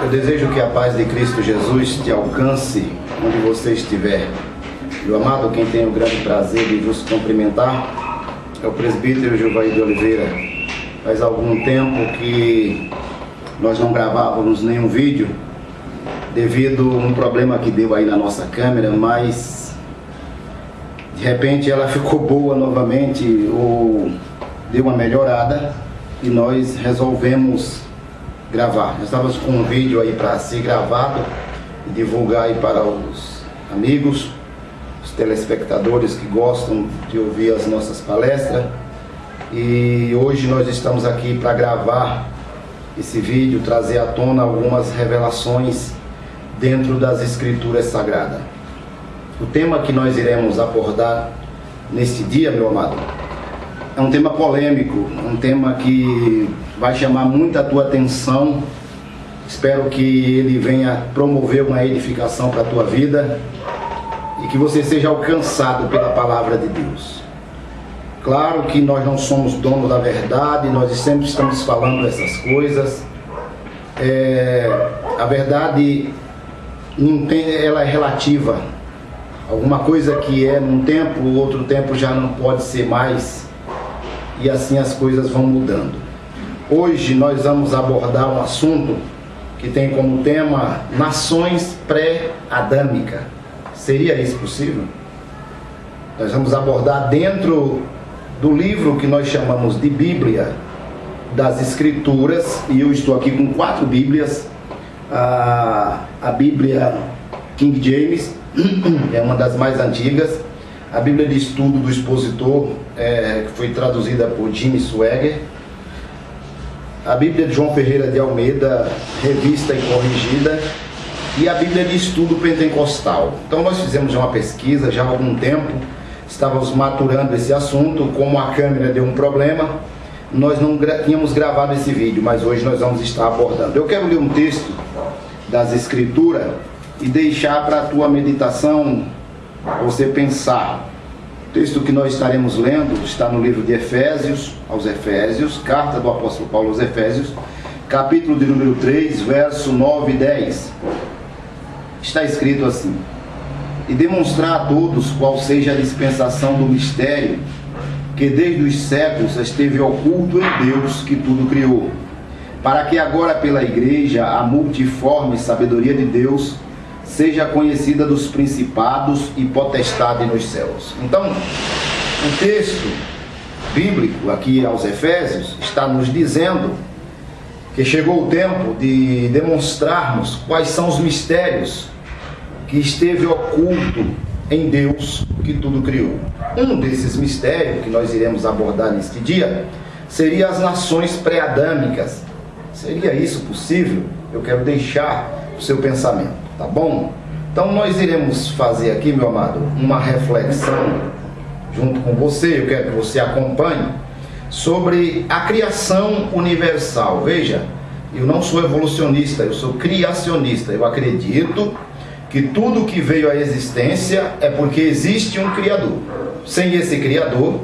Eu desejo que a paz de Cristo Jesus te alcance onde você estiver. Meu amado, quem tem o grande prazer de vos cumprimentar é o presbítero Gilvair de Oliveira. Faz algum tempo que nós não gravávamos nenhum vídeo devido a um problema que deu aí na nossa câmera, mas de repente ela ficou boa novamente ou deu uma melhorada e nós resolvemos gravar. Nós estávamos com um vídeo aí para ser gravado e divulgar aí para os amigos, os telespectadores que gostam de ouvir as nossas palestras. E hoje nós estamos aqui para gravar esse vídeo, trazer à tona algumas revelações dentro das Escrituras Sagradas. O tema que nós iremos abordar neste dia, meu amado, é um tema polêmico, um tema que vai chamar muita tua atenção. Espero que ele venha promover uma edificação para a tua vida e que você seja alcançado pela palavra de Deus. Claro que nós não somos donos da verdade, nós sempre estamos falando essas coisas. A verdade ela é relativa. Alguma coisa que é num tempo, outro tempo já não pode ser mais. E assim as coisas vão mudando. Hoje nós vamos abordar um assunto que tem como tema nações pré-adâmicas. Seria isso possível? Nós vamos abordar dentro do livro que nós chamamos de Bíblia das Escrituras, e eu estou aqui com 4 Bíblias. A Bíblia King James é uma das mais antigas. A Bíblia de Estudo do Expositor, que foi traduzida por Jimmy Swaggart. A Bíblia de João Ferreira de Almeida, revista e corrigida. E a Bíblia de Estudo Pentecostal. Então nós fizemos uma pesquisa já há algum tempo, estávamos maturando esse assunto. Como a câmera deu um problema, nós não tínhamos gravado esse vídeo, mas hoje nós vamos estar abordando. Eu quero ler um texto das Escrituras e deixar para a tua meditação, você pensar. O texto que nós estaremos lendo está no livro de Efésios, aos Efésios, carta do apóstolo Paulo aos Efésios, capítulo de número 3, verso 9 e 10. Está escrito assim: e demonstrar a todos qual seja a dispensação do mistério, que desde os séculos esteve oculto em Deus que tudo criou, para que agora pela igreja a multiforme sabedoria de Deus seja conhecida dos principados e potestade nos céus. Então, o texto bíblico aqui aos Efésios está nos dizendo que chegou o tempo de demonstrarmos quais são os mistérios que esteve oculto em Deus que tudo criou. Um desses mistérios que nós iremos abordar neste dia seria as nações pré-adâmicas. Seria isso possível? Eu quero deixar o seu pensamento, tá bom? Então nós iremos fazer aqui, meu amado, uma reflexão junto com você. Eu quero que você acompanhe sobre a criação universal. Veja, eu não sou evolucionista, eu sou criacionista. Eu acredito que tudo que veio à existência é porque existe um Criador. Sem esse Criador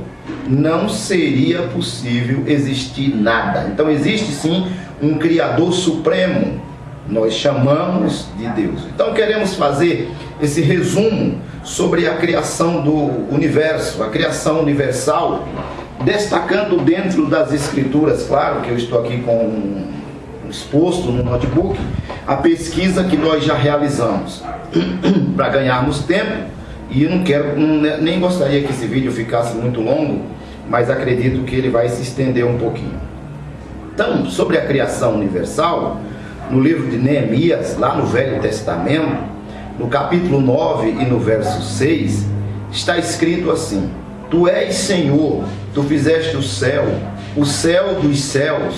não seria possível existir nada. Então existe sim um Criador supremo, nós chamamos de Deus. Então queremos fazer esse resumo sobre a criação do universo, a criação universal, destacando dentro das Escrituras. Claro que eu estou aqui com exposto no notebook a pesquisa que nós já realizamos para ganharmos tempo, e eu nem gostaria que esse vídeo ficasse muito longo, mas acredito que ele vai se estender um pouquinho. Então, sobre a criação universal, no livro de Neemias, lá no Velho Testamento, no capítulo 9 e no verso 6, está escrito assim: Tu és Senhor, Tu fizeste o céu dos céus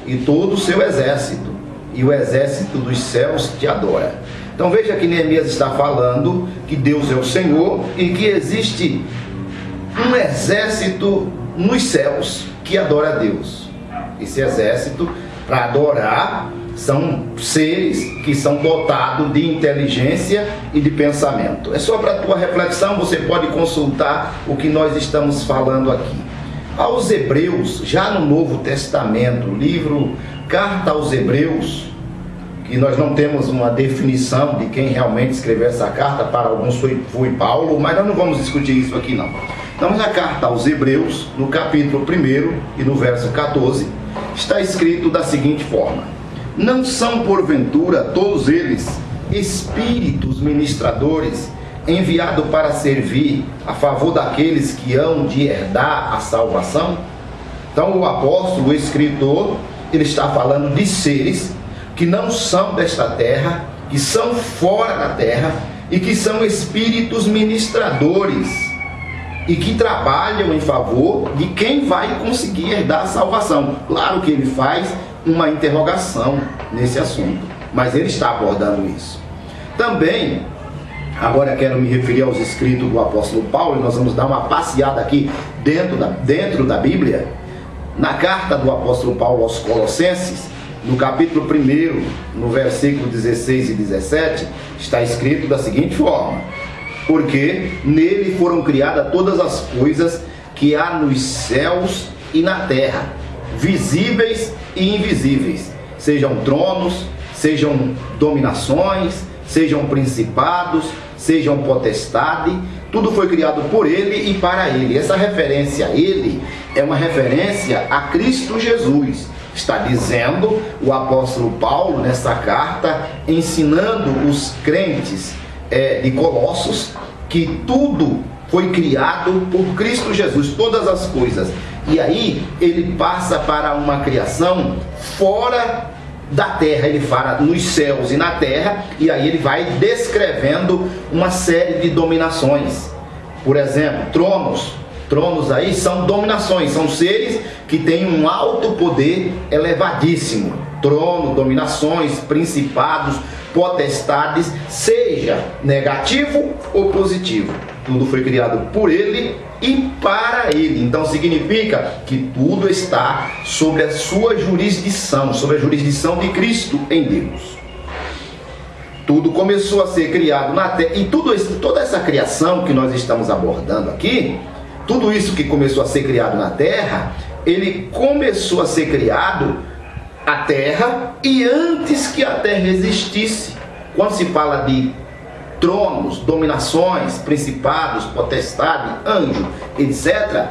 e todo o seu exército, e o exército dos céus te adora. Então veja que Neemias está falando que Deus é o Senhor e que existe um exército nos céus que adora a Deus. Esse exército, para adorar, são seres que são dotados de inteligência e de pensamento. É só para a tua reflexão, você pode consultar o que nós estamos falando aqui. Aos Hebreus, já no Novo Testamento, livro Carta aos Hebreus, que nós não temos uma definição de quem realmente escreveu essa carta. Para alguns foi Paulo, mas nós não vamos discutir isso aqui não. Então, na carta aos Hebreus, no capítulo 1 e no verso 14, está escrito da seguinte forma: não são porventura todos eles espíritos ministradores, enviados para servir a favor daqueles que hão de herdar a salvação? Então o apóstolo, o escritor, ele está falando de seres que não são desta terra, que são fora da terra e que são espíritos ministradores e que trabalham em favor de quem vai conseguir herdar a salvação. Claro que ele faz uma interrogação nesse assunto, mas ele está abordando isso. Também, agora quero me referir aos escritos do apóstolo Paulo, e nós vamos dar uma passeada aqui dentro da Bíblia. Na carta do apóstolo Paulo aos Colossenses, no capítulo 1, no versículo 16 e 17, está escrito da seguinte forma: porque nele foram criadas todas as coisas que há nos céus e na terra, visíveis e invisíveis, sejam tronos, sejam dominações, sejam principados, sejam potestade, tudo foi criado por ele e para ele. Essa referência a ele é uma referência a Cristo Jesus. Está dizendo o apóstolo Paulo nessa carta, ensinando os crentes de Colossos que tudo foi criado por Cristo Jesus, todas as coisas. E aí ele passa para uma criação fora da terra, ele fala nos céus e na terra, e aí ele vai descrevendo uma série de dominações. Por exemplo, tronos aí são dominações, são seres que têm um alto poder elevadíssimo. Trono, dominações, principados, potestades, seja negativo ou positivo, tudo foi criado por ele e para ele. Então significa que tudo está sobre a sua jurisdição, sobre a jurisdição de Cristo em Deus. Tudo começou a ser criado na terra, e toda essa criação que nós estamos abordando aqui, tudo isso que começou a ser criado na terra, ele começou a ser criado a terra e antes que a terra existisse. Quando se fala de tronos, dominações, principados, potestade, anjo, etc.,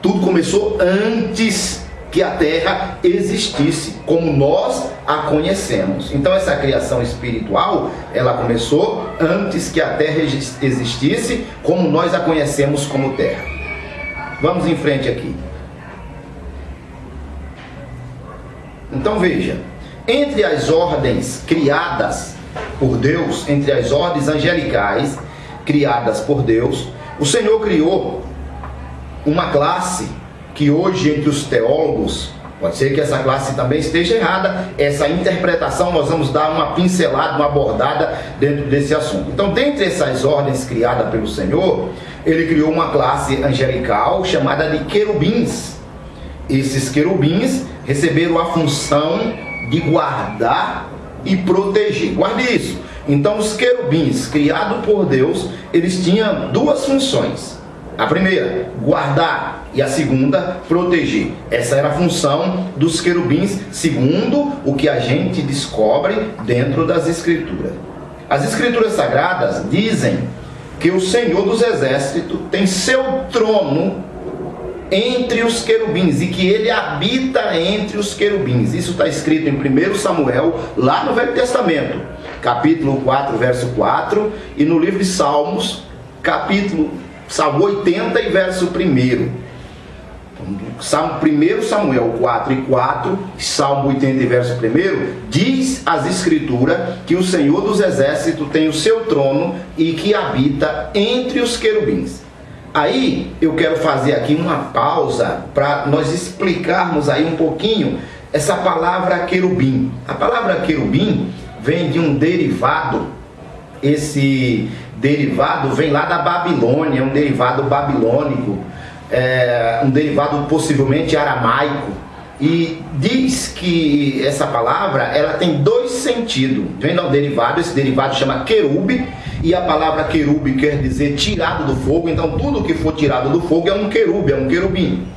tudo começou antes que a terra existisse, como nós a conhecemos. Então essa criação espiritual, ela começou antes que a terra existisse, como nós a conhecemos como terra. Vamos em frente aqui. Então veja, entre as ordens criadas por Deus, entre as ordens angelicais criadas por Deus, o Senhor criou uma classe que hoje entre os teólogos, pode ser que essa classe também esteja errada, essa interpretação nós vamos dar uma pincelada, uma abordada dentro desse assunto. Então, dentre essas ordens criadas pelo Senhor, ele criou uma classe angelical chamada de querubins. Esses querubins receberam a função de guardar e proteger. Guarde isso. Então os querubins criados por Deus, eles tinham duas funções. A primeira, guardar, e a segunda, proteger. Essa era a função dos querubins, segundo o que a gente descobre dentro das Escrituras. As Escrituras Sagradas dizem que o Senhor dos Exércitos tem seu trono entre os querubins e que ele habita entre os querubins. Isso está escrito em 1 Samuel, lá no Velho Testamento, capítulo 4, verso 4, e no livro de Salmos, Salmo 80 e verso 1. 1 Samuel 4 e 4, Salmo 80 e verso 1, diz as Escrituras que o Senhor dos Exércitos tem o seu trono e que habita entre os querubins. Aí eu quero fazer aqui uma pausa para nós explicarmos aí um pouquinho essa palavra querubim. A palavra querubim vem de um derivado. Esse derivado vem lá da Babilônia, um derivado babilônico, um derivado possivelmente aramaico. E diz que essa palavra ela tem dois sentidos. Vem do derivado, esse derivado chama querube, e a palavra querube quer dizer tirado do fogo. Então tudo que for tirado do fogo é um querube, é um querubim.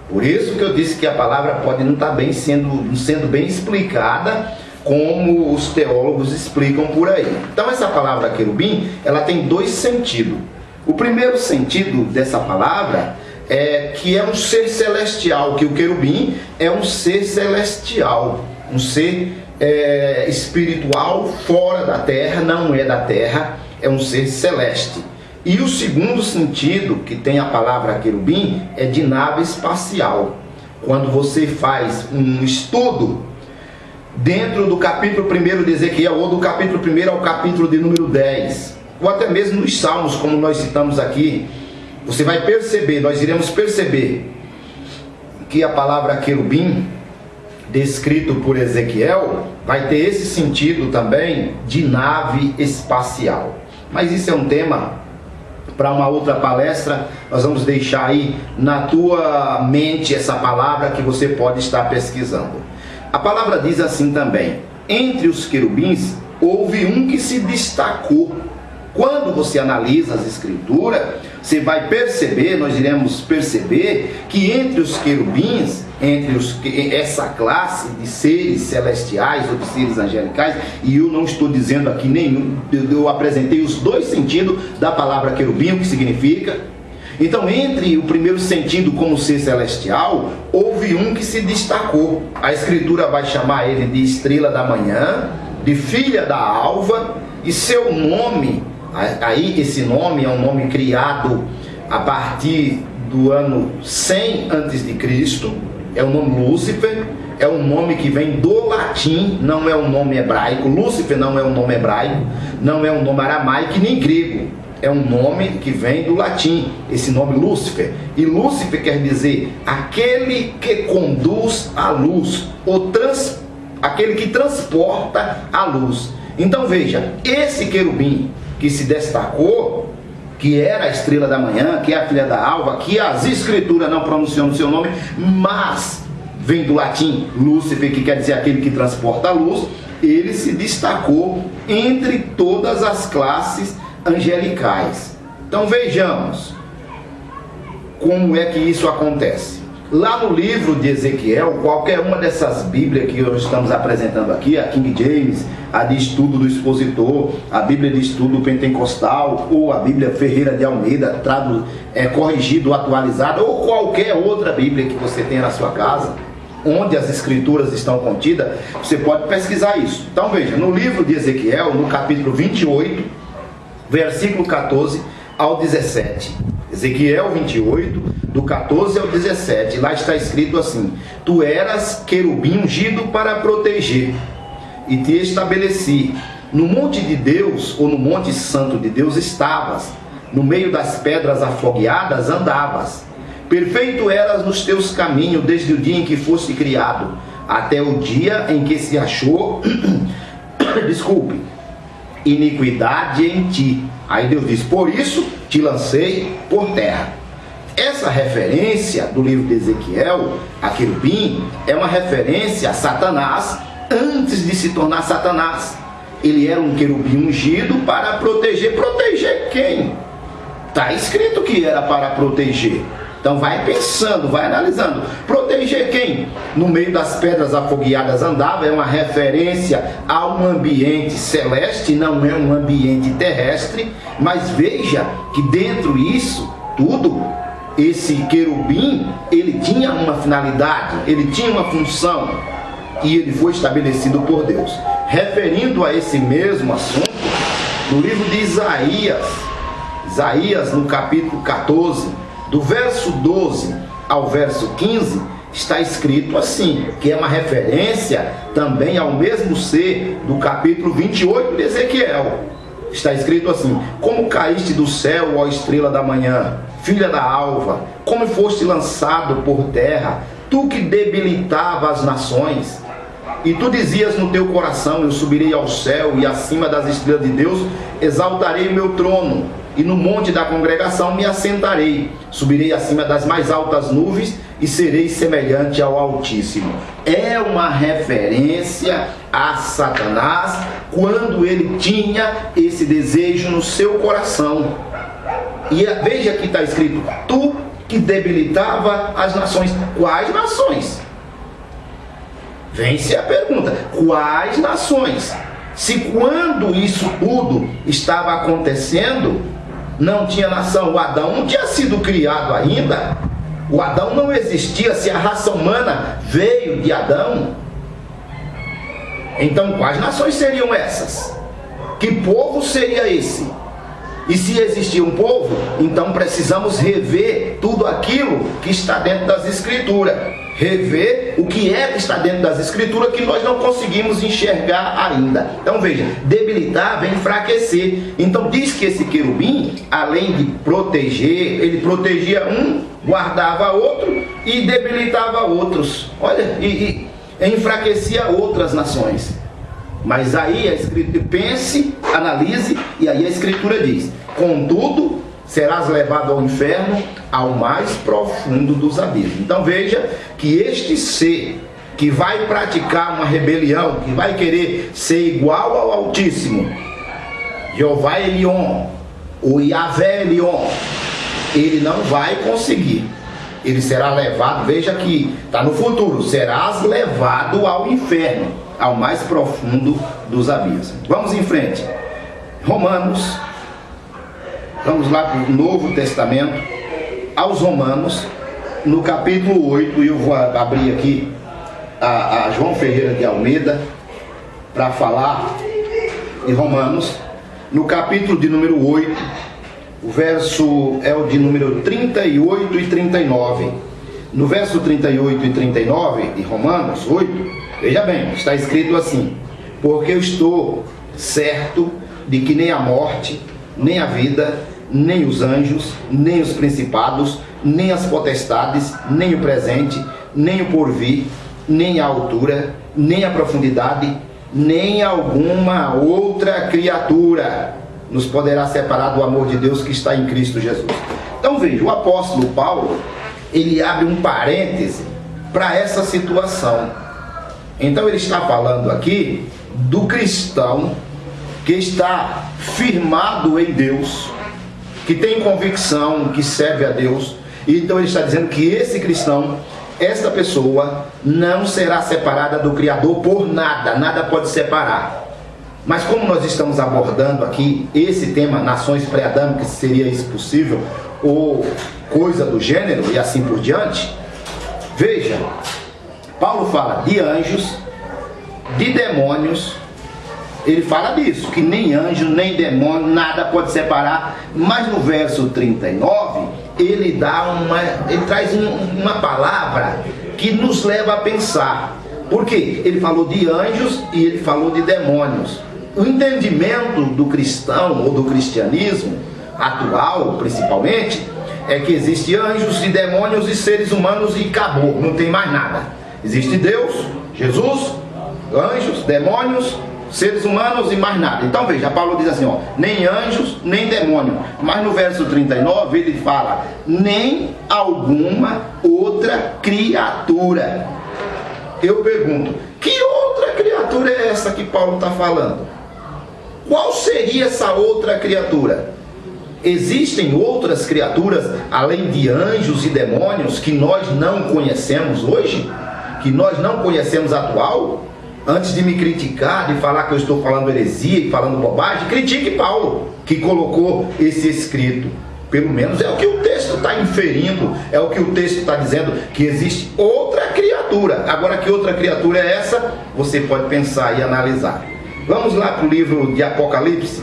Por isso que eu disse que a palavra pode não estar bem sendo bem explicada como os teólogos explicam por aí. Então essa palavra querubim, ela tem dois sentidos. O primeiro sentido dessa palavra é que é um ser celestial, que o querubim é um ser celestial, um ser espiritual fora da terra, não é da terra, é um ser celeste. E o segundo sentido que tem a palavra querubim é de nave espacial. Quando você faz um estudo dentro do capítulo 1 de Ezequiel, ou do capítulo 1 ao capítulo de número 10, ou até mesmo nos Salmos, como nós citamos aqui, você vai perceber, nós iremos perceber que a palavra querubim, descrito por Ezequiel, vai ter esse sentido também de nave espacial. Mas isso é um tema para uma outra palestra. Nós vamos deixar aí na tua mente essa palavra que você pode estar pesquisando. A palavra diz assim também: entre os querubins houve um que se destacou. Quando você analisa as escrituras, você vai perceber, nós iremos perceber que entre os querubins, essa classe de seres celestiais ou de seres angelicais, e eu não estou dizendo aqui nenhum, eu apresentei os dois sentidos da palavra querubim, o que significa. Então, entre o primeiro sentido como ser celestial, houve um que se destacou. A escritura vai chamar ele de estrela da manhã, de filha da alva, e seu nome, aí esse nome é um nome criado a partir do ano 100 a.C., é o nome Lúcifer, é um nome que vem do latim, não é um nome hebraico. Lúcifer não é um nome hebraico, não é um nome aramaico nem grego, é um nome que vem do latim, esse nome Lúcifer. E Lúcifer quer dizer aquele que conduz a luz, ou aquele que transporta a luz. Então veja, esse querubim que se destacou, que era a estrela da manhã, que é a filha da alva, que as escrituras não pronunciam o seu nome, mas vem do latim Lúcifer, que quer dizer aquele que transporta a luz, ele se destacou entre todas as classes angelicais. Então vejamos como é que isso acontece. Lá no livro de Ezequiel, qualquer uma dessas Bíblias que nós estamos apresentando aqui, a King James, a de estudo do expositor, a Bíblia de estudo pentecostal, ou a Bíblia Ferreira de Almeida, corrigido, atualizada, ou qualquer outra Bíblia que você tenha na sua casa, onde as escrituras estão contidas, você pode pesquisar isso. Então veja, no livro de Ezequiel, no capítulo 28, versículo 14 ao 17. Ezequiel 28, do 14 ao 17, lá está escrito assim: tu eras querubim ungido para proteger, e te estabeleci. No monte de Deus, ou no monte santo de Deus estavas, no meio das pedras afogueadas andavas. Perfeito eras nos teus caminhos, desde o dia em que foste criado, até o dia em que se achou, iniquidade em ti. Aí Deus diz: por isso te lancei por terra. Essa referência do livro de Ezequiel, a querubim, é uma referência a Satanás antes de se tornar Satanás. Ele era um querubim ungido para proteger. Proteger quem? Está escrito que era para proteger. Então vai pensando, vai analisando. Proteger quem? No meio das pedras afogueadas andava, é uma referência a um ambiente celeste, não é um ambiente terrestre. Mas veja que dentro disso tudo, esse querubim, ele tinha uma finalidade, ele tinha uma função, e ele foi estabelecido por Deus. Referindo a esse mesmo assunto, no livro de Isaías no capítulo 14, do verso 12 ao verso 15, está escrito assim, que é uma referência também ao mesmo ser do capítulo 28 de Ezequiel. Está escrito assim: como caíste do céu, ó estrela da manhã, filha da alva, como foste lançado por terra, tu que debilitava as nações. E tu dizias no teu coração: eu subirei ao céu, e acima das estrelas de Deus exaltarei o meu trono, e no monte da congregação me assentarei. Subirei acima das mais altas nuvens, e serei semelhante ao Altíssimo. É uma referência a Satanás, quando ele tinha esse desejo no seu coração. E veja que está escrito: tu que debilitava as nações. Quais nações? Vem-se a pergunta: quais nações? Se quando isso tudo estava acontecendo, não tinha nação, o Adão não tinha sido criado ainda, o Adão não existia, se a raça humana veio de Adão, então quais nações seriam essas? Que povo seria esse? E se existia um povo, então precisamos rever tudo aquilo que está dentro das Escrituras. Rever o que é que está dentro das Escrituras que nós não conseguimos enxergar ainda. Então veja, debilitar vem enfraquecer. Então diz que esse querubim, além de proteger, ele protegia um, guardava outro e debilitava outros. Olha, e enfraquecia outras nações. Mas aí a Escritura, pense, analise, e aí a Escritura diz: contudo, serás levado ao inferno, ao mais profundo dos abismos. Então veja que este ser que vai praticar uma rebelião, que vai querer ser igual ao Altíssimo, Jeová Elion, o Yahvé Elion, ele não vai conseguir. Ele será levado, veja que está no futuro, serás levado ao inferno, ao mais profundo dos abismos. Vamos em frente. Romanos, vamos lá para o Novo Testamento, aos Romanos, no capítulo 8, e eu vou abrir aqui a João Ferreira de Almeida para falar de Romanos, no capítulo de número 8, o verso é o de número 38 e 39. No verso 38 e 39 de Romanos 8, veja bem, está escrito assim: porque eu estou certo de que nem a morte, nem a vida, nem os anjos, nem os principados, nem as potestades, nem o presente, nem o porvir, nem a altura, nem a profundidade, nem alguma outra criatura nos poderá separar do amor de Deus que está em Cristo Jesus. Então veja, o apóstolo Paulo, ele abre um parêntese para essa situação. Então ele está falando aqui do cristão que está firmado em Deus, que tem convicção, que serve a Deus. E então ele está dizendo que esse cristão, esta pessoa, não será separada do Criador por nada, nada pode separar. Mas como nós estamos abordando aqui esse tema, nações pré-adâmicas, seria isso possível, ou coisa do gênero, e assim por diante, veja, Paulo fala de anjos, de demônios, ele fala disso, que nem anjo, nem demônio, nada pode separar, mas no verso 39, ele traz uma palavra que nos leva a pensar. Por quê? Ele falou de anjos e ele falou de demônios. O entendimento do cristão ou do cristianismo atual, principalmente, é que existe anjos e demônios e seres humanos e acabou, não tem mais nada. Existe Deus, Jesus, anjos, demônios, seres humanos e mais nada. Então veja, Paulo diz assim, ó, nem anjos, nem demônio. Mas no verso 39 ele fala, nem alguma outra criatura. Eu pergunto, que outra criatura é essa que Paulo está falando? Qual seria essa outra criatura? Existem outras criaturas, além de anjos e demônios, que nós não conhecemos hoje? Que nós não conhecemos atual? Antes de me criticar, de falar que eu estou falando heresia e falando bobagem, critique Paulo, que colocou esse escrito. Pelo menos é o que o texto está inferindo, é o que o texto está dizendo, que existe outra criatura. Agora, que outra criatura é essa? Você pode pensar e analisar. Vamos lá para o livro de Apocalipse.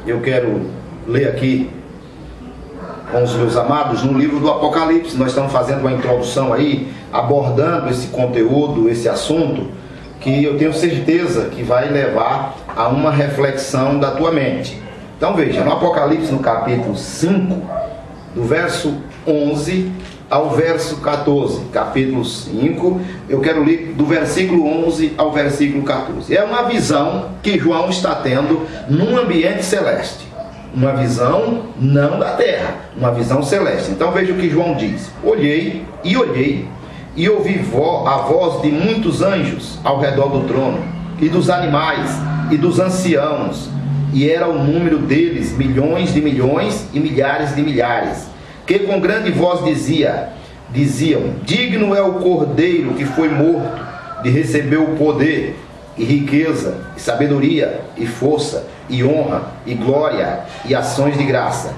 Eu quero ler aqui com os meus amados no livro do Apocalipse. Nós estamos fazendo uma introdução aí, abordando esse conteúdo, esse assunto, que eu tenho certeza que vai levar a uma reflexão da tua mente. Então veja, no Apocalipse, no capítulo 5, do verso 11 ao verso 14, capítulo 5, eu quero ler do versículo 11 ao versículo 14. É uma visão que João está tendo num ambiente celeste. Uma visão não da terra, uma visão celeste. Então veja o que João diz. Olhei, e ouvi a voz de muitos anjos ao redor do trono, e dos animais, e dos anciãos, e era o número deles, milhões de milhões e milhares de milhares, que com grande voz diziam, digno é o Cordeiro que foi morto de receber o poder e riqueza, e sabedoria, e força, e honra, e glória, e ações de graça.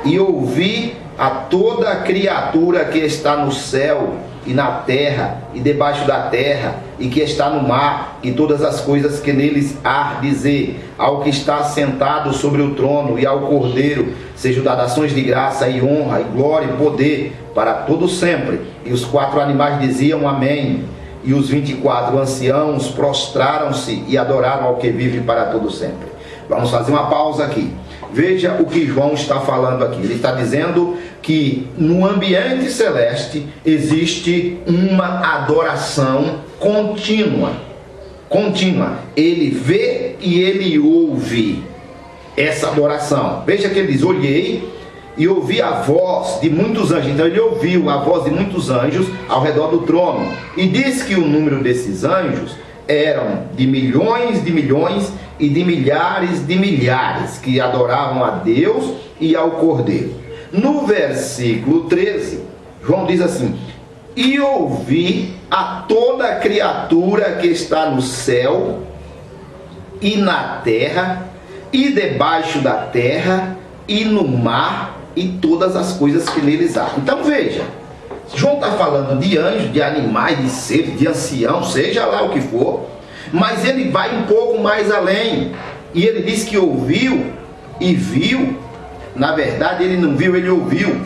E ouvi a toda criatura que está no céu, e na terra, e debaixo da terra, e que está no mar, e todas as coisas que neles há, dizer ao que está sentado sobre o trono, e ao Cordeiro, sejam dadas ações de graça, e honra, e glória, e poder, para todo sempre. E os 4 animais diziam amém. E os 24 anciãos prostraram-se e adoraram ao que vive para todo sempre. Vamos fazer uma pausa aqui. Veja o que João está falando aqui. Ele está dizendo que no ambiente celeste existe uma adoração contínua. Ele vê e ele ouve essa adoração. Veja que ele diz: olhei e ouvi a voz de muitos anjos. Então ele ouviu a voz de muitos anjos ao redor do trono. E diz que o número desses anjos eram de milhões e de milhares que adoravam a Deus e ao Cordeiro. No versículo 13, João diz assim: e ouvi a toda criatura que está no céu e na terra e debaixo da terra e no mar e todas as coisas que neles há. Então veja, João está falando de anjos, de animais, de seres, de anciãos, seja lá o que for, mas ele vai um pouco mais além, e ele diz que ouviu e viu. Na verdade ele não viu, ele ouviu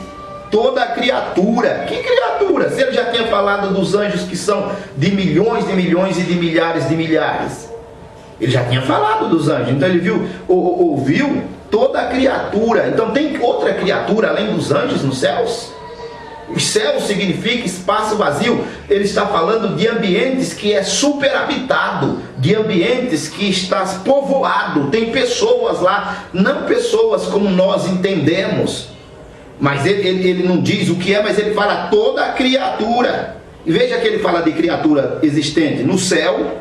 toda a criatura. Que criatura? Se ele já tinha falado dos anjos que são de milhões e de milhares, ele já tinha falado dos anjos. Então ele viu, ouviu toda a criatura. Então tem outra criatura além dos anjos nos céus? Os céus significa espaço vazio. Ele está falando de ambientes que é superhabitado, de ambientes que está povoado. Tem pessoas lá, não pessoas como nós entendemos, mas ele não diz o que é, mas ele fala toda a criatura. E veja que ele fala de criatura existente no céu,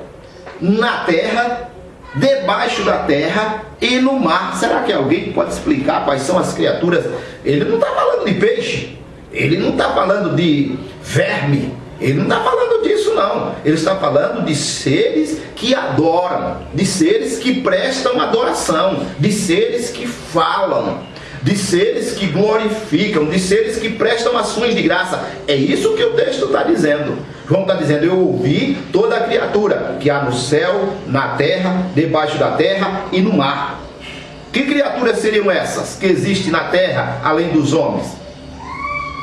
na terra, debaixo da terra e no mar. Será que alguém pode explicar quais são as criaturas? Ele não está falando de peixe, ele não está falando de verme, ele não está falando disso não. Ele está falando de seres que adoram, de seres que prestam adoração, de seres que falam, de seres que glorificam, de seres que prestam ações de graça. É isso que o texto está dizendo. João está dizendo: eu ouvi toda a criatura que há no céu, na terra, debaixo da terra e no mar. Que criaturas seriam essas que existem na terra, além dos homens?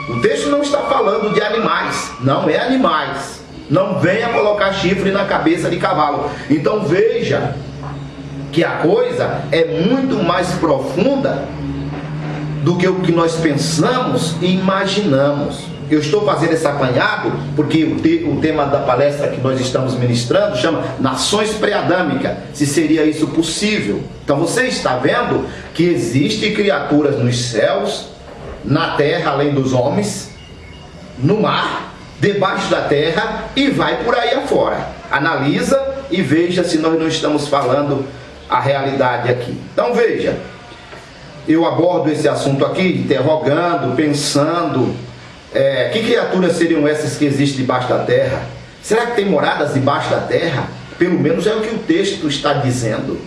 O texto não está falando de animais, não é animais. Não venha colocar chifre na cabeça de cavalo. Então veja que a coisa é muito mais profunda do que o que nós pensamos e imaginamos. Eu estou fazendo esse apanhado porque o tema da palestra que nós estamos ministrando chama Nações Pré-Adâmicas, se seria isso possível. Então você está vendo que existem criaturas nos céus, na terra além dos homens, no mar, debaixo da terra e vai por aí afora. Analisa e veja se nós não estamos falando a realidade aqui. Então veja, eu abordo esse assunto aqui interrogando, pensando, que criaturas seriam essas que existem debaixo da terra? Será que tem moradas debaixo da terra? Pelo menos é o que o texto está dizendo.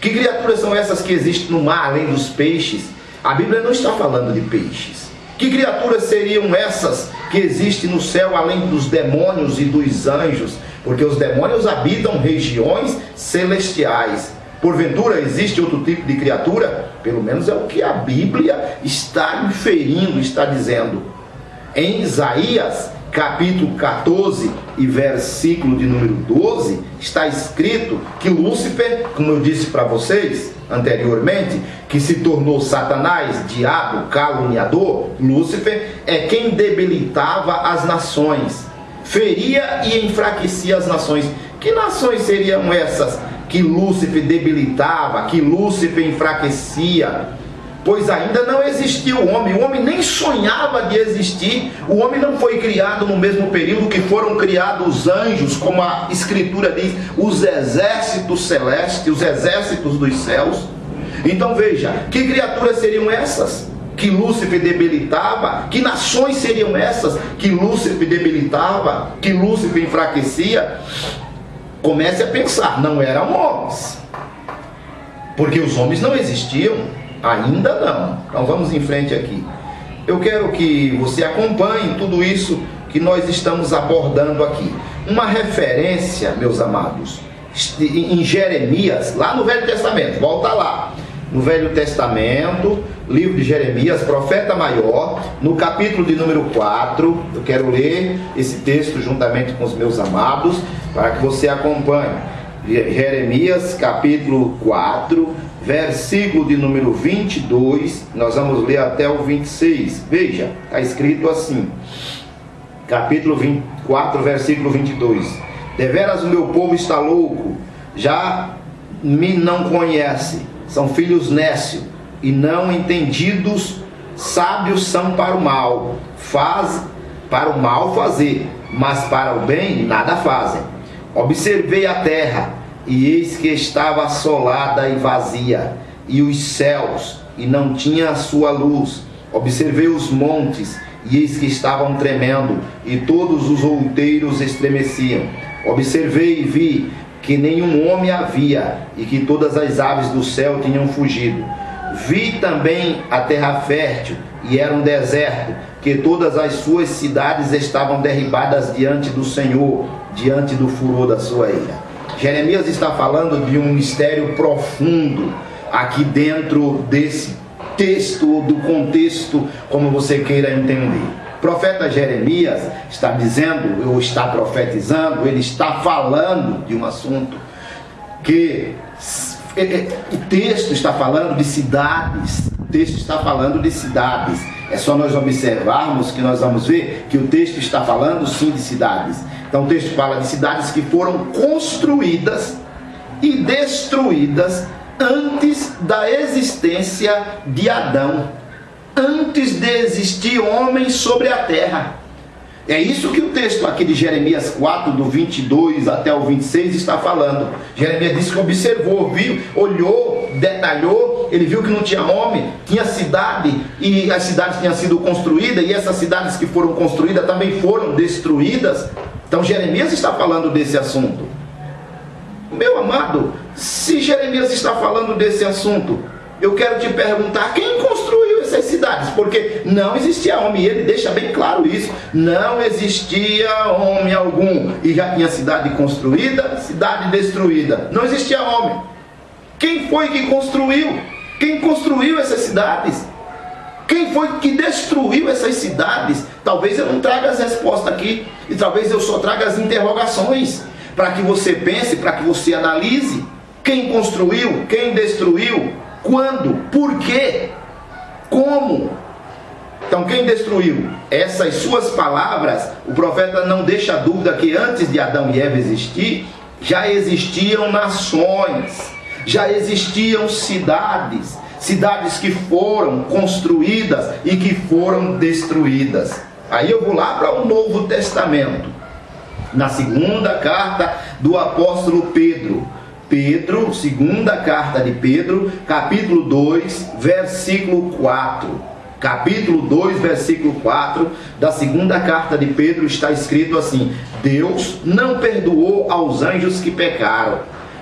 Que criaturas são essas que existem no mar além dos peixes? A Bíblia não está falando de peixes. Que criaturas seriam essas que existem no céu além dos demônios e dos anjos? Porque os demônios habitam regiões celestiais. Porventura existe outro tipo de criatura? Pelo menos é o que a Bíblia está inferindo, está dizendo. Em Isaías, capítulo 14 e versículo de número 12, está escrito que Lúcifer, como eu disse para vocês anteriormente, que se tornou Satanás, diabo, caluniador, Lúcifer é quem debilitava as nações, feria e enfraquecia as nações. Que nações seriam essas que Lúcifer debilitava, que Lúcifer enfraquecia? Pois ainda não existia o homem nem sonhava de existir. O homem não foi criado no mesmo período que foram criados os anjos, como a Escritura diz, os exércitos celestes, os exércitos dos céus. Então veja, que criaturas seriam essas que Lúcifer debilitava? Que nações seriam essas que Lúcifer debilitava, que Lúcifer enfraquecia? comece a pensar, não eram homens, porque os homens não existiam, ainda não. Então vamos em frente aqui. Eu quero que você acompanhe tudo isso que nós estamos abordando aqui. Uma referência, meus amados, em Jeremias, lá no Velho Testamento, volta lá, no Velho Testamento, livro de Jeremias, profeta maior, no capítulo de número 4, eu quero ler esse texto juntamente com os meus amados, para que você acompanhe. Jeremias, capítulo 4, versículo de número 22, nós vamos ler até o 26, veja, está escrito assim, capítulo 24, versículo 22, deveras o meu povo está louco, já me não conhece, são filhos nécios e não entendidos, sábios são para o mal, para o mal fazer, mas para o bem nada fazem. Observei a terra, e eis que estava assolada e vazia, e os céus, e não tinha a sua luz. Observei os montes, e eis que estavam tremendo, e todos os outeiros estremeciam. Observei e vi que nenhum homem havia, e que todas as aves do céu tinham fugido. Vi também a terra fértil, e era um deserto, que todas as suas cidades estavam derribadas diante do Senhor, diante do furor da sua ira. Jeremias está falando de um mistério profundo aqui dentro desse texto, do contexto, como você queira entender. O profeta Jeremias está dizendo, ou está profetizando, ele está falando de um assunto que o texto está falando de cidades. O texto está falando de cidades. É só nós observarmos que nós vamos ver que o texto está falando sim de cidades. Então o texto fala de cidades que foram construídas e destruídas antes da existência de Adão, antes de existir homens sobre a terra. É isso que o texto aqui de Jeremias 4, do 22 até o 26 está falando. Jeremias disse que observou, viu, olhou, detalhou, ele viu que não tinha homem, tinha cidade, e as cidades tinham sido construídas, e essas cidades que foram construídas também foram destruídas. Então Jeremias está falando desse assunto. Meu amado, se Jeremias está falando desse assunto, eu quero te perguntar, quem construiu essas cidades? Porque não existia homem, e ele deixa bem claro isso, não existia homem algum, e já tinha cidade construída, cidade destruída, não existia homem. Quem foi que construiu? Quem construiu essas cidades? Quem foi que destruiu essas cidades? Talvez eu não traga as respostas aqui, e talvez eu só traga as interrogações, para que você pense, para que você analise. Quem construiu? Quem destruiu? Quando? Por quê? Como? Então quem destruiu? Essas suas palavras, o profeta não deixa dúvida que antes de Adão e Eva existir, já existiam nações, já existiam cidades, cidades que foram construídas e que foram destruídas. Aí eu vou lá para o Novo Testamento, na segunda carta do apóstolo Pedro, segunda carta de Pedro, capítulo 2, versículo 4. Capítulo 2, versículo 4 da segunda carta de Pedro está escrito assim: Deus não perdoou aos anjos que pecaram,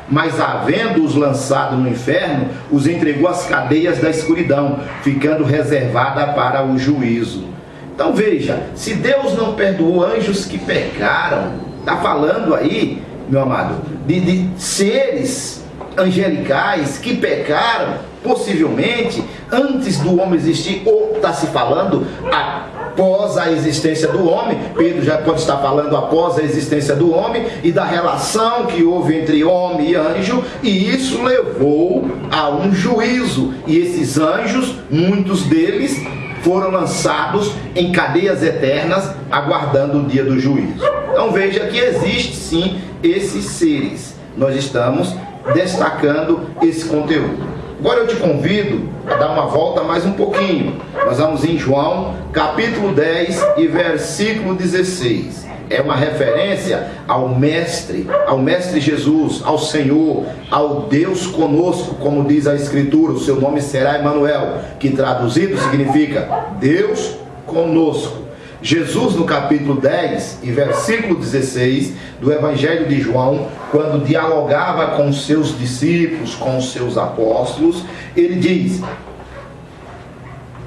mas havendo-os lançado no inferno, os entregou às cadeias da escuridão, ficando reservada para o juízo. Então veja, se Deus não perdoou anjos que pecaram, está falando aí, meu amado, de seres angelicais que pecaram, possivelmente, antes do homem existir, ou está se falando após a existência do homem. Pedro já pode estar falando após a existência do homem e da relação que houve entre homem e anjo, e isso levou a um juízo, e esses anjos, muitos deles, foram lançados em cadeias eternas, aguardando o dia do juízo. Então veja que existe sim esses seres. Nós estamos destacando esse conteúdo. Agora eu te convido a dar uma volta mais um pouquinho. Nós vamos em João, capítulo 10 e versículo 16. É uma referência ao Mestre Jesus, ao Senhor, ao Deus conosco, como diz a Escritura, o seu nome será Emanuel, que traduzido significa Deus conosco. Jesus, no capítulo 10 e versículo 16 do Evangelho de João, quando dialogava com os seus discípulos, com os seus apóstolos, ele diz: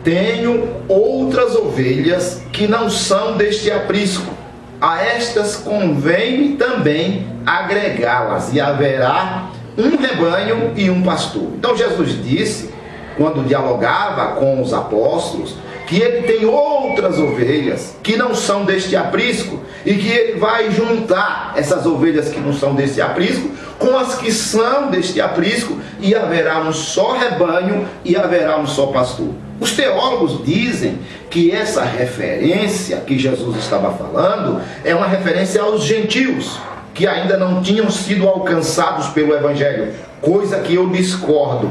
tenho outras ovelhas que não são deste aprisco, a estas convém também agregá-las, e haverá um rebanho e um pastor. Então Jesus disse, quando dialogava com os apóstolos, que ele tem outras ovelhas que não são deste aprisco, e que ele vai juntar essas ovelhas que não são deste aprisco com as que são deste aprisco, e haverá um só rebanho e haverá um só pastor. Os teólogos dizem que essa referência que Jesus estava falando é uma referência aos gentios, que ainda não tinham sido alcançados pelo Evangelho, coisa que eu discordo.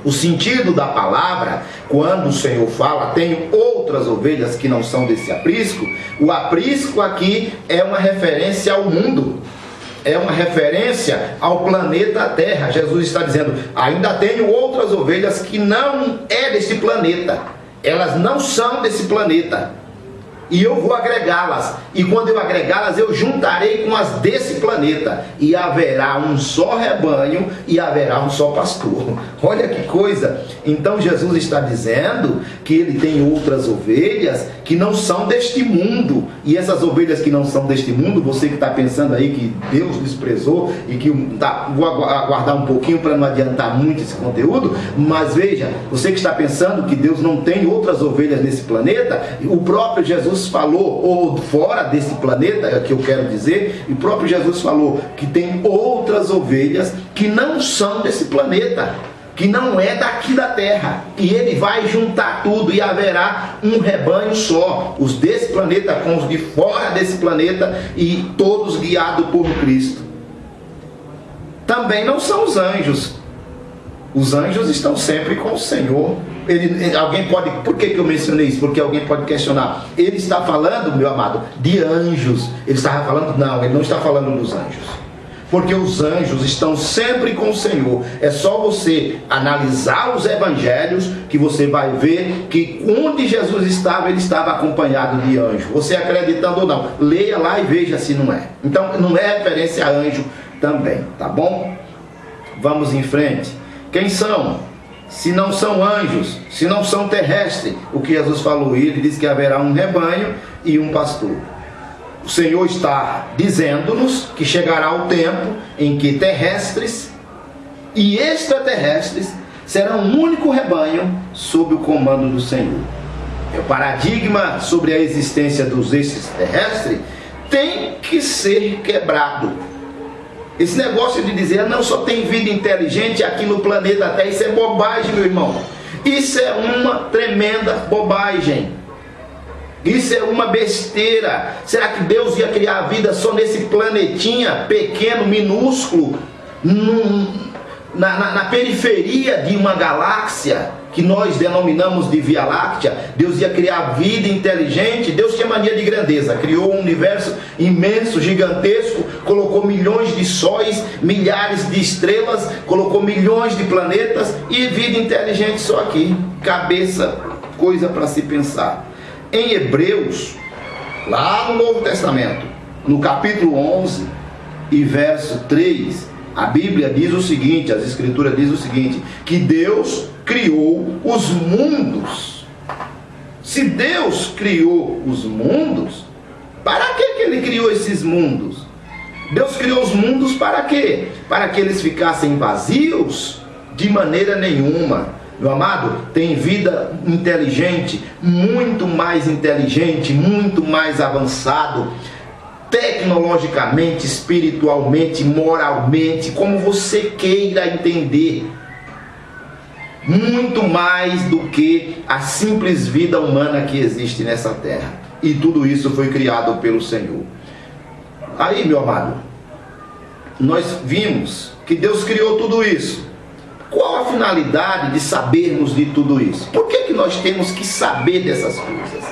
O sentido da palavra, quando o Senhor fala, tem outras ovelhas que não são desse aprisco, o aprisco aqui é uma referência ao mundo, é uma referência ao planeta Terra. Jesus está dizendo, ainda tenho outras ovelhas que não é desse planeta, elas não são desse planeta, e eu vou agregá-las, e quando eu agregá-las, eu juntarei com as desse planeta, e haverá um só rebanho, e haverá um só pastor. Olha que coisa! Então Jesus está dizendo que ele tem outras ovelhas que não são deste mundo, e essas ovelhas que não são deste mundo, você que está pensando aí que Deus desprezou, e que vou aguardar um pouquinho para não adiantar muito esse conteúdo, mas veja, você que está pensando que Deus não tem outras ovelhas nesse planeta, o próprio Jesus falou, ou fora desse planeta, é o que eu quero dizer, e o próprio Jesus falou que tem outras ovelhas que não são desse planeta, que não é daqui da terra, e ele vai juntar tudo, e haverá um rebanho só, os desse planeta com os de fora desse planeta, e todos guiados por Cristo. Também não são os anjos. Os anjos estão sempre com o Senhor. Alguém pode, por que eu mencionei isso? Porque alguém pode questionar. Ele está falando, meu amado, de anjos. Ele estava falando, não, ele não está falando dos anjos. Porque os anjos estão sempre com o Senhor. É só você analisar os evangelhos que você vai ver que onde Jesus estava, ele estava acompanhado de anjo. Você acreditando ou não, leia lá e veja se não é. Então não é referência a anjo também, tá bom? Vamos em frente. Quem são? Se não são anjos, se não são terrestres, o que Jesus falou, ele diz que haverá um rebanho e um pastor. O Senhor está dizendo-nos que chegará o tempo em que terrestres e extraterrestres serão um único rebanho sob o comando do Senhor. O paradigma sobre a existência dos extraterrestres tem que ser quebrado. Esse negócio de dizer, não, só tem vida inteligente aqui no planeta Terra, isso é bobagem, meu irmão. Isso é uma tremenda bobagem. Isso é uma besteira. Será que Deus ia criar a vida só nesse planetinha pequeno, minúsculo, na periferia de uma galáxia que nós denominamos de Via Láctea? Deus ia criar vida inteligente. Deus tinha mania de grandeza, criou um universo imenso, gigantesco, colocou milhões de sóis, milhares de estrelas, colocou milhões de planetas, e vida inteligente só aqui. Cabeça, coisa para se pensar. Em Hebreus, lá no Novo Testamento, no capítulo 11 e verso 3, a Bíblia diz o seguinte, as Escrituras dizem o seguinte, que Deus criou os mundos. Se Deus criou os mundos, para que ele criou esses mundos? Deus criou os mundos para quê? Para que eles ficassem vazios? De maneira nenhuma. Meu amado, tem vida inteligente, muito mais avançado, tecnologicamente, espiritualmente, moralmente, como você queira entender. Muito mais do que a simples vida humana que existe nessa terra. E tudo isso foi criado pelo Senhor. Aí, meu amado, nós vimos que Deus criou tudo isso. Qual a finalidade de sabermos de tudo isso? Por que nós temos que saber dessas coisas?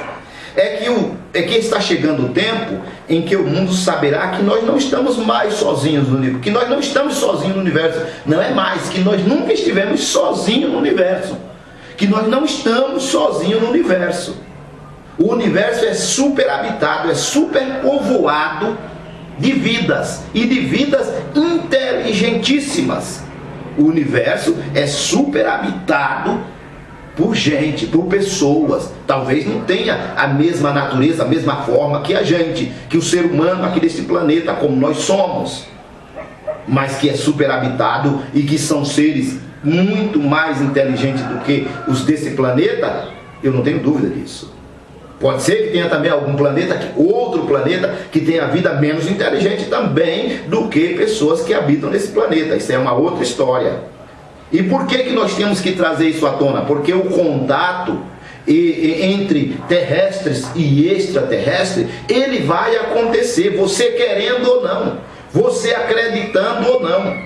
É que está chegando o tempo em que o mundo saberá que nós não estamos mais sozinhos no universo. Que nós não estamos sozinhos no universo. Não é mais, que nós nunca estivemos sozinhos no universo. Que nós não estamos sozinhos no universo. O universo é superhabitado, é superpovoado de vidas, e de vidas inteligentíssimas. O universo é superhabitado por gente, por pessoas. Talvez não tenha a mesma natureza, a mesma forma que a gente, que o ser humano aqui desse planeta, como nós somos, mas que é superhabitado e que são seres muito mais inteligentes do que os desse planeta. Eu não tenho dúvida disso. Pode ser que tenha também algum planeta, outro planeta, que tenha vida menos inteligente também do que pessoas que habitam nesse planeta. Isso é uma outra história. E por que nós temos que trazer isso à tona? Porque o contato entre terrestres e extraterrestres, ele vai acontecer, você querendo ou não, você acreditando ou não,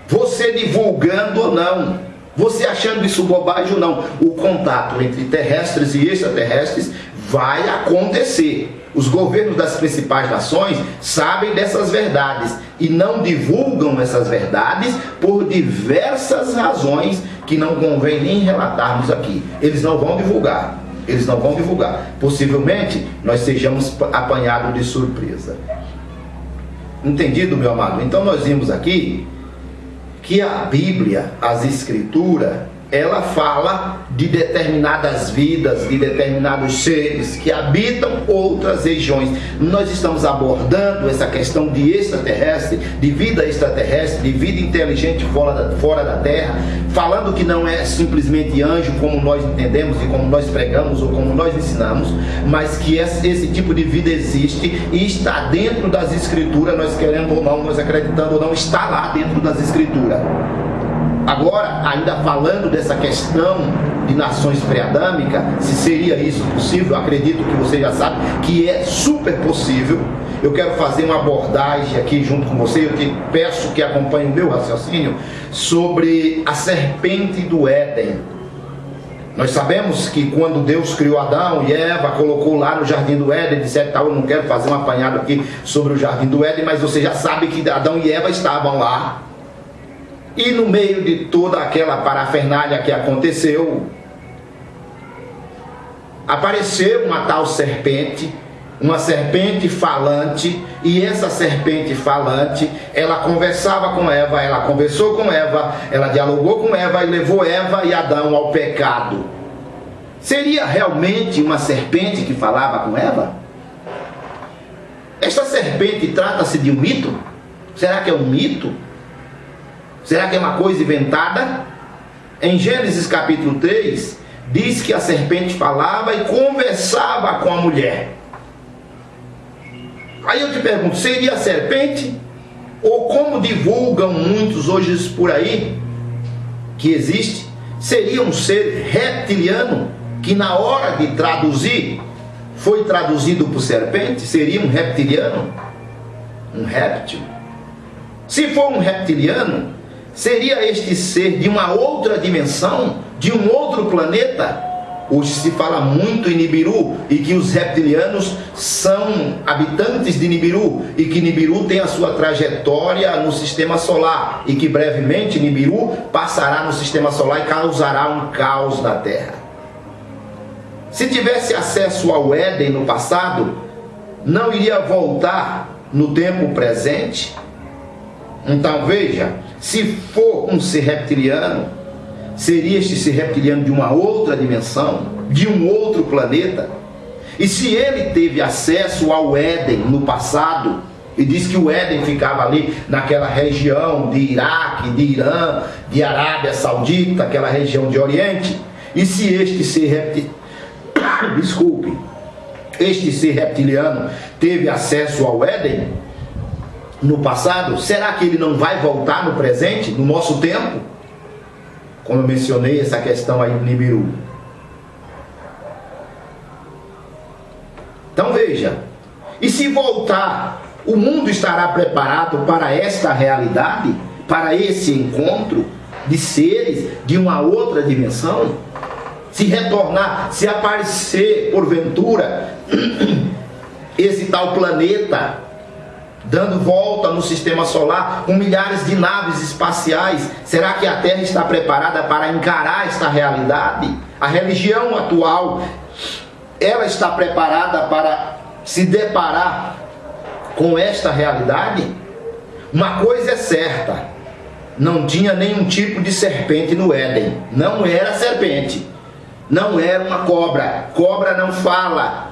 você divulgando ou não, você achando isso bobagem ou não. O contato entre terrestres e extraterrestres vai acontecer. Os governos das principais nações sabem dessas verdades e não divulgam essas verdades por diversas razões que não convém nem relatarmos aqui. Eles não vão divulgar. Eles não vão divulgar. Possivelmente nós sejamos apanhados de surpresa. Entendido, meu amado? Então nós vimos aqui que a Bíblia, as Escrituras, ela fala de determinadas vidas, de determinados seres que habitam outras regiões. Nós estamos abordando essa questão de extraterrestre, de vida extraterrestre, de vida inteligente fora da Terra, falando que não é simplesmente anjo como nós entendemos e como nós pregamos ou como nós ensinamos, mas que esse tipo de vida existe e está dentro das Escrituras, nós querendo ou não, nós acreditando ou não, está lá dentro das Escrituras. Agora, ainda falando dessa questão de nações pré-adâmicas, se seria isso possível, acredito que você já sabe que é super possível. Eu quero fazer uma abordagem aqui junto com você, eu te peço que acompanhe o meu raciocínio sobre a serpente do Éden. Nós sabemos que quando Deus criou Adão e Eva, colocou lá no Jardim do Éden, etc. Eu não quero fazer um apanhado aqui sobre o Jardim do Éden, mas você já sabe que Adão e Eva estavam lá. E no meio de toda aquela parafernália que aconteceu, apareceu uma tal serpente, uma serpente falante, e essa serpente falante, ela conversava com Eva, ela conversou com Eva, ela dialogou com Eva e levou Eva e Adão ao pecado. Seria realmente uma serpente que falava com Eva? Esta serpente trata-se de um mito? Será que é um mito? Será que é uma coisa inventada? Em Gênesis capítulo 3, diz que a serpente falava e conversava com a mulher. Aí eu te pergunto, seria a serpente? Ou como divulgam muitos hoje por aí, que existe, seria um ser reptiliano, que na hora de traduzir, foi traduzido por serpente? Seria um reptiliano? Um réptil? Se for um reptiliano, seria este ser de uma outra dimensão, de um outro planeta? Hoje se fala muito em Nibiru e que os reptilianos são habitantes de Nibiru e que Nibiru tem a sua trajetória no sistema solar e que brevemente Nibiru passará no sistema solar e causará um caos na Terra. Se tivesse acesso ao Éden no passado, não iria voltar no tempo presente? Então veja, se for um ser reptiliano, seria este ser reptiliano de uma outra dimensão, de um outro planeta? E se ele teve acesso ao Éden no passado, e diz que o Éden ficava ali naquela região de Iraque, de Irã, de Arábia Saudita, aquela região de Oriente, e se este ser este ser reptiliano teve acesso ao Éden no passado, será que ele não vai voltar no presente, no nosso tempo? Como eu mencionei essa questão aí do Nibiru. Então veja, e se voltar, o mundo estará preparado para esta realidade, para esse encontro de seres de uma outra dimensão? Se retornar, se aparecer porventura esse tal planeta dando volta no sistema solar com milhares de naves espaciais, será que a Terra está preparada para encarar esta realidade? A religião atual ela está preparada para se deparar com esta realidade? Uma coisa é certa: não tinha nenhum tipo de serpente no Éden. Não era serpente, não era uma cobra. Cobra não fala,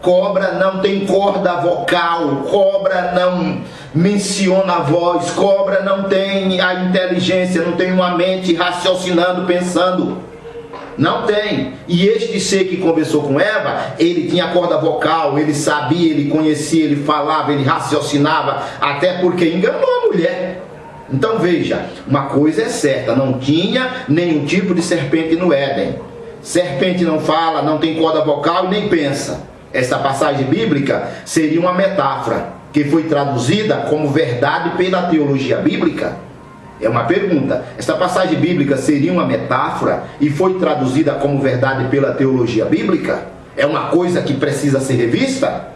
cobra não tem corda vocal, cobra não menciona a voz, cobra não tem a inteligência, não tem uma mente raciocinando, pensando. Não tem. E este ser que conversou com Eva, ele tinha corda vocal, ele sabia, ele conhecia, ele falava, ele raciocinava, até porque enganou a mulher. Então veja, uma coisa é certa: não tinha nenhum tipo de serpente no Éden. Serpente não fala, não tem corda vocal e nem pensa. Essa passagem bíblica seria uma metáfora que foi traduzida como verdade pela teologia bíblica. É uma pergunta: essa passagem bíblica seria uma metáfora e foi traduzida como verdade pela teologia bíblica? É uma coisa que precisa ser revista?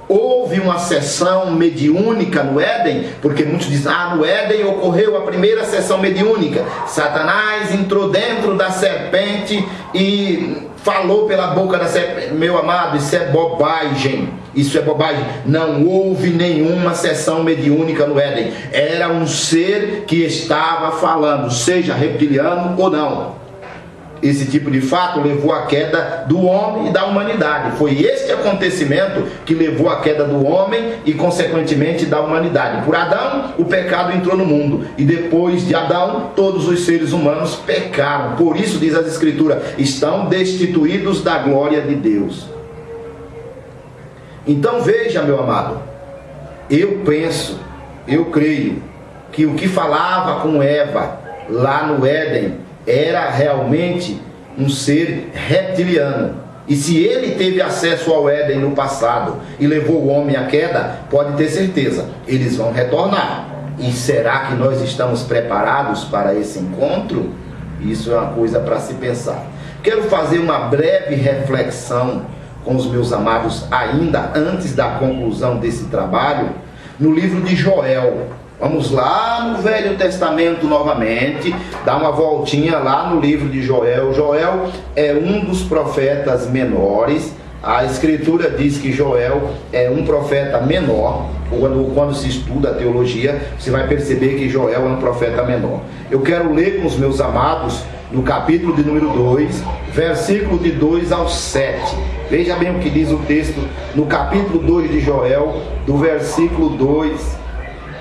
Houve uma sessão mediúnica no Éden? Porque muitos dizem: no Éden ocorreu a primeira sessão mediúnica. Satanás entrou dentro da serpente e falou pela boca da serpente. Meu amado, isso é bobagem. Isso é bobagem. Não houve nenhuma sessão mediúnica no Éden. Era um ser que estava falando, seja reptiliano ou não. Esse tipo de fato levou à queda do homem e da humanidade. Foi este acontecimento que levou à queda do homem e, consequentemente, da humanidade. Por Adão, o pecado entrou no mundo. E depois de Adão, todos os seres humanos pecaram. Por isso, diz as Escrituras, estão destituídos da glória de Deus. Então veja, meu amado, eu penso, eu creio que o que falava com Eva lá no Éden era realmente um ser reptiliano. E se ele teve acesso ao Éden no passado e levou o homem à queda, pode ter certeza, eles vão retornar. E será que nós estamos preparados para esse encontro? Isso é uma coisa para se pensar. Quero fazer uma breve reflexão com os meus amados ainda antes da conclusão desse trabalho, no livro de Joel. Vamos lá no Velho Testamento novamente, dar uma voltinha lá no livro de Joel. Joel é um dos profetas menores. A Escritura diz que Joel é um profeta menor. Quando se estuda a teologia, você vai perceber que Joel é um profeta menor. Eu quero ler com os meus amados no capítulo de número 2, versículo de 2 ao 7. Veja bem o que diz o texto no capítulo 2 de Joel, do versículo 2,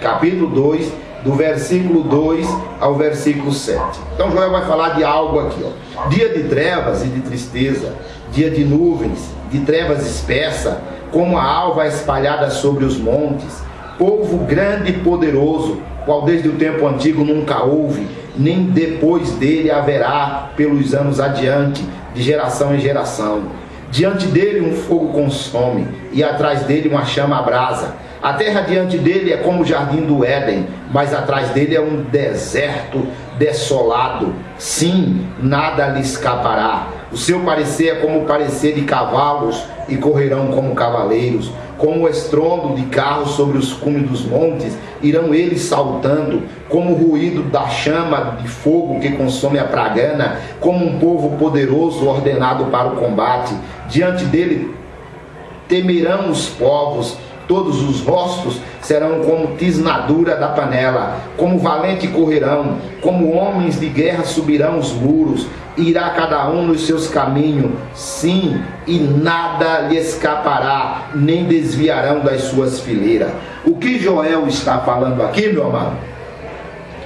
capítulo 2, do versículo 2 ao versículo 7. Então Joel vai falar de algo aqui, ó. Dia de trevas e de tristeza, dia de nuvens, de trevas espessa, como a alva espalhada sobre os montes, povo grande e poderoso, qual desde o tempo antigo nunca houve, nem depois dele haverá pelos anos adiante, de geração em geração. Diante dele um fogo consome, e atrás dele uma chama abrasa. A terra diante dele é como o jardim do Éden, mas atrás dele é um deserto desolado. Sim, nada lhe escapará. O seu parecer é como o parecer de cavalos, e correrão como cavaleiros. Como o estrondo de carros sobre os cumes dos montes, irão eles saltando, como o ruído da chama de fogo que consome a pragana, como um povo poderoso ordenado para o combate. Diante dele temerão os povos, todos os rostos serão como tisnadura da panela, como valente correrão, como homens de guerra subirão os muros, irá cada um nos seus caminhos, sim, e nada lhe escapará, nem desviarão das suas fileiras. O que Joel está falando aqui, meu amado,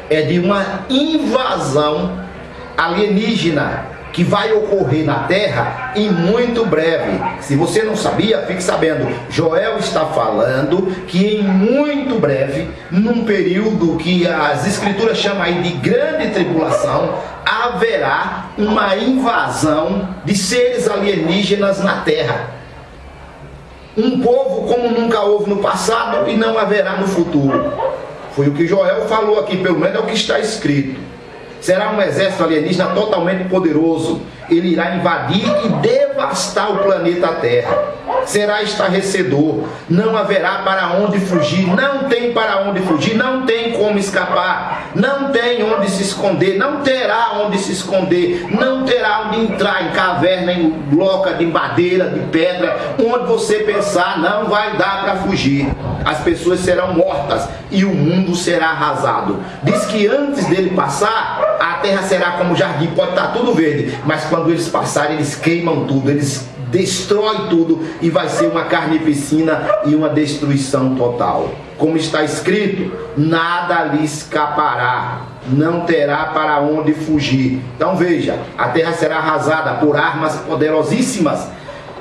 é de uma invasão alienígena que vai ocorrer na terra em muito breve. Se você não sabia, fique sabendo. Joel está falando que em muito breve, num período que as Escrituras chamam aí de grande tribulação, haverá uma invasão de seres alienígenas na terra. Um povo como nunca houve no passado e não haverá no futuro. Foi o que Joel falou aqui, pelo menos é o que está escrito. Será um exército alienígena totalmente poderoso. ele irá invadir e devastar o planeta Terra. Será estarrecedor, não haverá para onde fugir, não tem para onde fugir, não tem como escapar, não tem onde se esconder, não terá onde se esconder, não terá onde entrar em caverna, em bloca de madeira, de pedra, onde você pensar, não vai dar para fugir. As pessoas serão mortas e o mundo será arrasado. Diz que antes dele passar, a terra será como jardim, pode estar tudo verde, mas quando eles passarem, eles queimam tudo, eles destrói tudo e vai ser uma carnificina e uma destruição total. Como está escrito, nada lhe escapará, não terá para onde fugir. Então veja, a terra será arrasada por armas poderosíssimas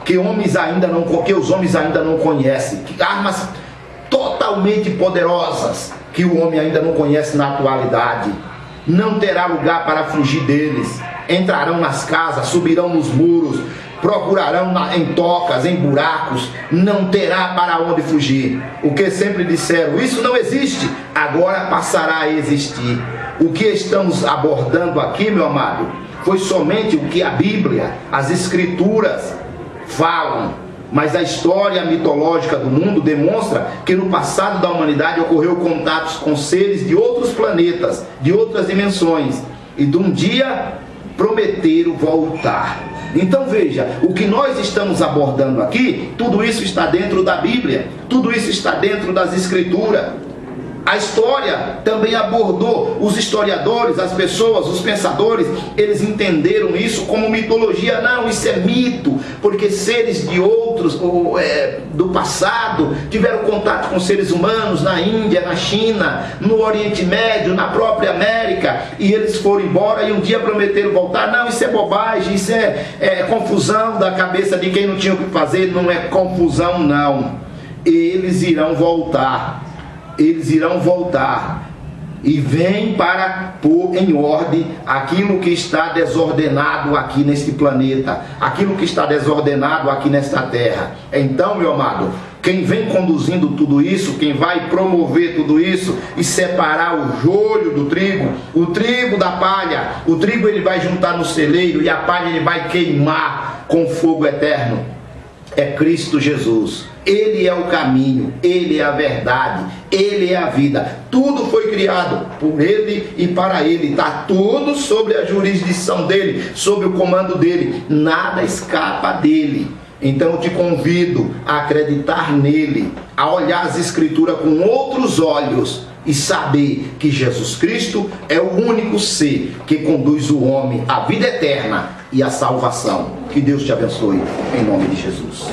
que os homens ainda não conhecem, armas totalmente poderosas que o homem ainda não conhece na atualidade. Não terá lugar para fugir deles. Entrarão nas casas, subirão nos muros, procurarão em tocas, em buracos, não terá para onde fugir. O que sempre disseram, isso não existe, agora passará a existir. O que estamos abordando aqui, meu amado, foi somente o que a Bíblia, as Escrituras falam. Mas a história mitológica do mundo demonstra que no passado da humanidade ocorreu contatos com seres de outros planetas, de outras dimensões, e de um dia prometeram voltar. Então veja, o que nós estamos abordando aqui, tudo isso está dentro da Bíblia, tudo isso está dentro das Escrituras. A história também abordou, os historiadores, as pessoas, os pensadores, eles entenderam isso como mitologia. Não, isso é mito, porque seres de outros, do passado, tiveram contato com seres humanos na Índia, na China, no Oriente Médio, na própria América, e eles foram embora e um dia prometeram voltar. Não, isso é bobagem, isso é confusão da cabeça de quem não tinha o que fazer. Não é confusão, não. Eles irão voltar. Eles irão voltar e vêm para pôr em ordem aquilo que está desordenado aqui neste planeta, aquilo que está desordenado aqui nesta terra. Então, meu amado, quem vem conduzindo tudo isso, quem vai promover tudo isso e separar o joio do trigo, o trigo da palha, o trigo ele vai juntar no celeiro e a palha ele vai queimar com fogo eterno, é Cristo Jesus. Ele é o caminho, Ele é a verdade, Ele é a vida. Tudo foi criado por Ele e para Ele. Está tudo sobre a jurisdição dEle, sob o comando dEle. Nada escapa dEle. Então eu te convido a acreditar nele, a olhar as Escrituras com outros olhos e saber que Jesus Cristo é o único ser que conduz o homem à vida eterna e à salvação. Que Deus te abençoe, em nome de Jesus.